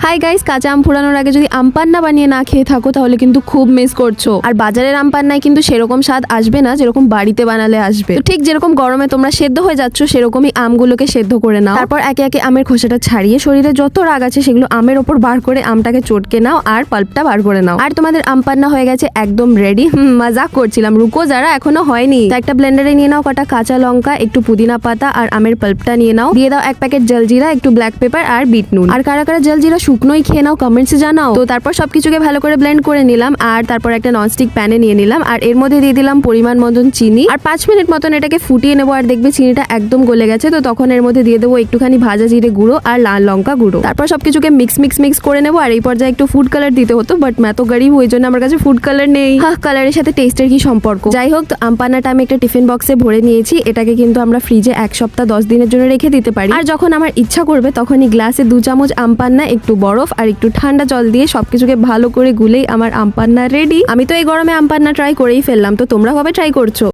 Hi guys, কাঁচা আম ফুরানোর আগে যদি আম পান্না বানিয়ে না খেয়ে থাকো তাহলে কিন্তু খুব মিস করছো। আর বাজারের আম পান্নায় কিন্তু সেরকম স্বাদ আসবে না যেরকম বাড়িতে বানালে আসবে। তো ঠিক যেরকম গরমে তোমরা সেদ্ধ হয়ে যাচ্ছ সেরকমই আমগুলোকে সেদ্ধ করে নাও। তারপর একে একে আমের খোসাটা ছাড়িয়ে শরীরে যত রাগ আছে সেগুলো আমের ওপর বার করে আমটাকে চটকে নাও আর পাল্পটা বার করে নাও। আর তোমাদের আম পান্না হয়ে গেছে একদম রেডি। মজাক করছিলাম, রুকো যারা, এখনো হয়নি। তো একটা ব্লেন্ডারে নিয়ে নাও কটা কাঁচা লঙ্কা, একটু পুদিনা পাতা আর আমের পাল্পটা নিয়ে নাও। দিয়ে দাও এক প্যাকেট জলজিরা, একটু ব্ল্যাক পেপার আর বিট নুন। আর কারা কারা জলজিরা শুকনোই খেয়ে নাও কমেন্টসে জানাও। তো তারপর সবকিছুকে ভালো করে ব্লেন্ড করে নিলাম আর তারপর একটা ননস্টিক প্যানে নিয়ে নিলাম আর এর মধ্যে দিয়ে দিলাম পরিমাণ মতন চিনি আর 5 মিনিট মতন এটাকে ফুটিয়ে নেবো। আর দেখবে চিনিটা একদম গলে গেছে, তো তখন এর মধ্যে দিয়ে দেবো একটুখানি ভাজা জিরে গুঁড়ো আর লাল লঙ্কা গুঁড়ো। তারপর সবকিছুকে মিক্স করে নেবো। আর এই পর্যায়ে একটু ফুড কালার দিতে হতো, বাট मैं तो গরিব, ওই জন্য আমার কাছে ফুড কালার নেই। কালারের সাথে টেস্টের কি সম্পর্ক? যাই হোক, তো আম পান্নাটা আমি একটা টিফিন বক্সে ভরে নিয়েছি। এটাকে কিন্তু আমরা ফ্রিজে 1 সপ্তাহ 10 দিনের জন্য রেখে দিতে পারি। আর যখন আমার ইচ্ছা করবে তখনই গ্লাসে 2 চামচ আম পান্না, একটু বরফ আর একটু ঠান্ডা জল দিয়ে সবকিছুকে ভালো করে গুলেই আমার আম পান্না রেডি। আমি তো এই গরমে আম পান্না ট্রাই করেই ফেললাম, তো তোমরা কবে ট্রাই করছো?